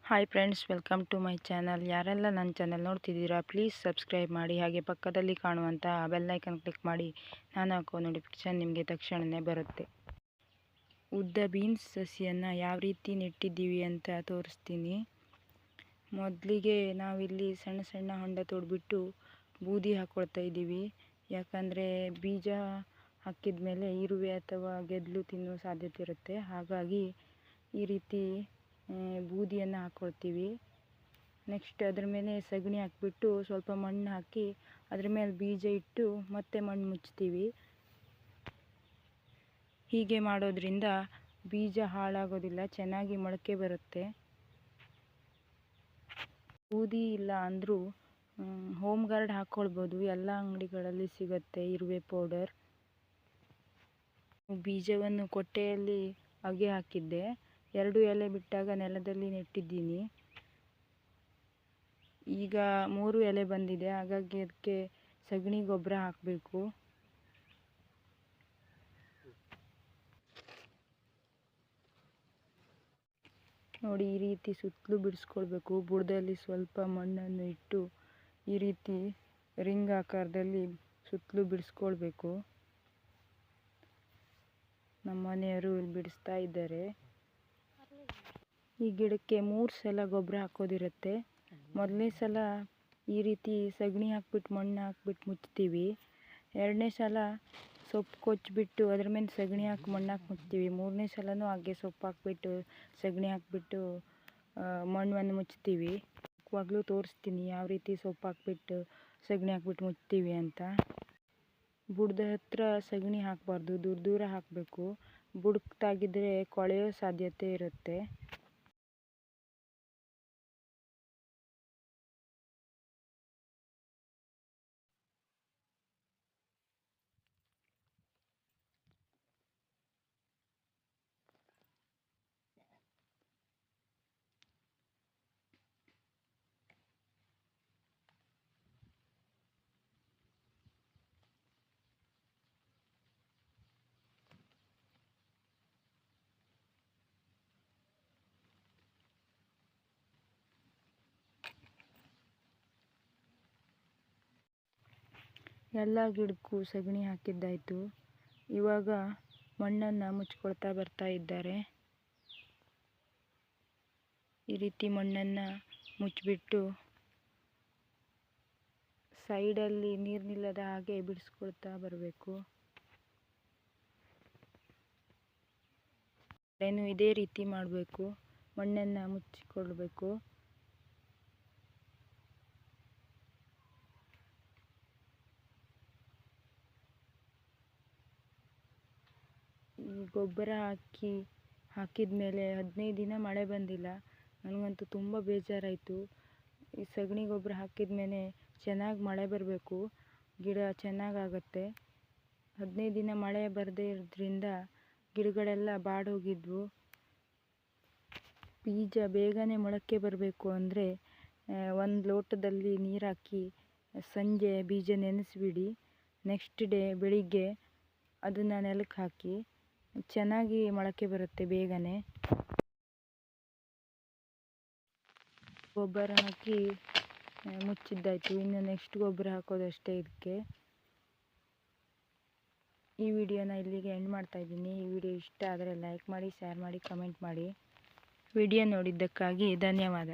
Hi friends, welcome to my channel. ಯಾರೆಲ್ಲ ನನ್ನ channel ನೋಡ್ತಿದ್ದೀರಾ ಪ್ಲೀಸ್ ಸಬ್ಸ್ಕ್ರೈಬ್ ಮಾಡಿ, ಹಾಗೆ ಪಕ್ಕದಲ್ಲಿ ಕಾಣುವಂಥ ಬೆಲ್ ಐಕನ್ ಕ್ಲಿಕ್ ಮಾಡಿ. ನಾನು ಹಾಕೋ ನೋಟಿಫಿಕೇಷನ್ ನಿಮಗೆ ತಕ್ಷಣವೇ ಬರುತ್ತೆ. ಉದ್ದ ಬೀನ್ಸ್ ಸಸಿಯನ್ನು ಯಾವ ರೀತಿ ನೆಟ್ಟಿದ್ದೀವಿ ಅಂತ ತೋರಿಸ್ತೀನಿ. ಮೊದಲಿಗೆ ನಾವಿಲ್ಲಿ ಸಣ್ಣ ಸಣ್ಣ ಹೊಂಡ ತೋಡ್ಬಿಟ್ಟು ಬೂದಿ ಹಾಕ್ಕೊಳ್ತಾ ಇದ್ದೀವಿ. ಯಾಕಂದರೆ ಬೀಜ ಹಾಕಿದ ಮೇಲೆ ಇರುವೆ ಅಥವಾ ಗೆದ್ಲು ತಿನ್ನೋ ಸಾಧ್ಯತೆ ಇರುತ್ತೆ. ಹಾಗಾಗಿ ಈ ರೀತಿ ಬೂದಿಯನ್ನು ಹಾಕ್ಕೊಳ್ತೀವಿ. ನೆಕ್ಸ್ಟ್ ಅದ್ರ ಮೇಲೆ ಸಗಣಿ ಹಾಕಿಬಿಟ್ಟು ಸ್ವಲ್ಪ ಮಣ್ಣು ಹಾಕಿ ಅದ್ರ ಮೇಲೆ ಬೀಜ ಇಟ್ಟು ಮತ್ತೆ ಮಣ್ಣು ಮುಚ್ತೀವಿ. ಹೀಗೆ ಮಾಡೋದ್ರಿಂದ ಬೀಜ ಹಾಳಾಗೋದಿಲ್ಲ, ಚೆನ್ನಾಗಿ ಮೊಳಕೆ ಬರುತ್ತೆ. ಬೂದಿ ಇಲ್ಲ ಅಂದರೂ ಹೋಮ್ ಗಾರ್ಡ್ ಹಾಕ್ಕೊಳ್ಬೋದು, ಎಲ್ಲ ಅಂಗಡಿಗಳಲ್ಲಿ ಸಿಗುತ್ತೆ ಇರುವೆ ಪೌಡರ್. ಬೀಜವನ್ನು ಕೊಟ್ಟೆಯಲ್ಲಿ ಅಗೆ ಹಾಕಿದ್ದೆ, 2 ಎಲೆ ಬಿಟ್ಟಾಗ ನೆಲದಲ್ಲಿ ನೆಟ್ಟಿದ್ದೀನಿ. ಈಗ 3 ಎಲೆ ಬಂದಿದೆ, ಹಾಗಾಗಿ ಅದಕ್ಕೆ ಸಗಣಿ ಗೊಬ್ಬರ ಹಾಕಬೇಕು. ನೋಡಿ, ಈ ರೀತಿ ಸುತ್ತಲೂ ಬಿಡಿಸ್ಕೊಳ್ಬೇಕು. ಬುಡದಲ್ಲಿ ಸ್ವಲ್ಪ ಮಣ್ಣನ್ನು ಇಟ್ಟು ಈ ರೀತಿ ರಿಂಗ್ ಆಕಾರದಲ್ಲಿ ಸುತ್ತಲೂ ಬಿಡಿಸ್ಕೊಳ್ಬೇಕು. ನಮ್ಮ ಮನೆಯವರು ಇಲ್ಲಿ ಬಿಡಿಸ್ತಾ ಇದ್ದಾರೆ. ಈ ಗಿಡಕ್ಕೆ 3 ಸಲ ಗೊಬ್ಬರ ಹಾಕೋದಿರುತ್ತೆ. ಮೊದಲನೇ ಸಲ ಈ ರೀತಿ ಸಗಣಿ ಹಾಕ್ಬಿಟ್ಟು ಮಣ್ಣು ಹಾಕ್ಬಿಟ್ಟು ಮುಚ್ತೀವಿ. 2ನೇ ಸಲ ಸೊಪ್ಪು ಕೊಚ್ಚಿಬಿಟ್ಟು ಅದ್ರ ಮೇಲೆ ಸಗಣಿ ಹಾಕಿ ಮಣ್ಣು ಹಾಕಿ ಮುಚ್ತೀವಿ. 3ನೇ ಸಲನೂ ಹಾಗೆ ಸೊಪ್ಪು ಹಾಕ್ಬಿಟ್ಟು ಸಗಣಿ ಹಾಕ್ಬಿಟ್ಟು ಮಣ್ಣನ್ನು ಮುಚ್ತೀವಿ. ಯಾವಾಗಲೂ ತೋರಿಸ್ತೀನಿ ಯಾವ ರೀತಿ ಸೊಪ್ಪು ಹಾಕ್ಬಿಟ್ಟು ಸಗಣಿ ಹಾಕ್ಬಿಟ್ಟು ಮುಚ್ತೀವಿ ಅಂತ. ಬುಡದ ಹತ್ರ ಸಗಣಿ ಹಾಕಬಾರ್ದು, ದೂರ ದೂರ ಹಾಕಬೇಕು. ಬುಡಕ್ಕೆ ತಾಗಿದ್ರೆ ಕೊಳೆಯೋ ಸಾಧ್ಯತೆ ಇರುತ್ತೆ. ಎಲ್ಲ ಗಿಡಕ್ಕೂ ಸಗಣಿ ಹಾಕಿದ್ದಾಯಿತು. ಇವಾಗ ಮಣ್ಣನ್ನು ಮುಚ್ಕೊಳ್ತಾ ಬರ್ತಾ ಇದ್ದಾರೆ. ಈ ರೀತಿ ಮಣ್ಣನ್ನು ಮುಚ್ಚಿಬಿಟ್ಟು ಸೈಡಲ್ಲಿ ನೀರು ನಿಲ್ಲದ ಹಾಗೆ ಬಿಡಿಸ್ಕೊಳ್ತಾ ಬರಬೇಕು. ಇದೇ ರೀತಿ ಮಾಡಬೇಕು, ಮಣ್ಣನ್ನು ಮುಚ್ಚಿಕೊಳ್ಬೇಕು. ಈ ಗೊಬ್ಬರ ಹಾಕಿದ ಮೇಲೆ 15 ದಿನ ಮಳೆ ಬಂದಿಲ್ಲ. ನನಗಂತೂ ತುಂಬ ಬೇಜಾರಾಯಿತು. ಈ ಸಗಣಿ ಗೊಬ್ಬರ ಹಾಕಿದ ಮೇಲೆ ಚೆನ್ನಾಗಿ ಮಳೆ ಬರಬೇಕು, ಗಿಡ ಚೆನ್ನಾಗಾಗತ್ತೆ. 15 ದಿನ ಮಳೆ ಬರದೇ ಇರೋದ್ರಿಂದ ಗಿಡಗಳೆಲ್ಲ ಬಾಡೋಗಿದ್ವು. ಬೀಜ ಬೇಗನೆ ಮೊಳಕೆ ಬರಬೇಕು ಅಂದರೆ 1 ಲೋಟದಲ್ಲಿ ನೀರು ಹಾಕಿ ಸಂಜೆ ಬೀಜ ನೆನೆಸಿಬಿಡಿ. ನೆಕ್ಸ್ಟ್ ಡೇ ಬೆಳಿಗ್ಗೆ ಅದನ್ನು ನೆಲಕ್ಕೆ ಹಾಕಿ, ಚೆನ್ನಾಗಿ ಮೊಳಕೆ ಬರುತ್ತೆ ಬೇಗನೆ. ಗೊಬ್ಬರ ಹಾಕಿ ಮುಚ್ಚಿದ್ದಾಯಿತು. ಇನ್ನು ನೆಕ್ಸ್ಟ್ ಗೊಬ್ಬರ ಹಾಕೋದಷ್ಟೇ ಇದಕ್ಕೆ. ಈ ವಿಡಿಯೋನ ಇಲ್ಲಿಗೆ ಎಂಡ್ ಮಾಡ್ತಾ ಇದ್ದೀನಿ. ಈ ವಿಡಿಯೋ ಇಷ್ಟ ಆದರೆ ಲೈಕ್ ಮಾಡಿ, ಶೇರ್ ಮಾಡಿ, ಕಮೆಂಟ್ ಮಾಡಿ. ವಿಡಿಯೋ ನೋಡಿದ್ದಕ್ಕಾಗಿ ಧನ್ಯವಾದ.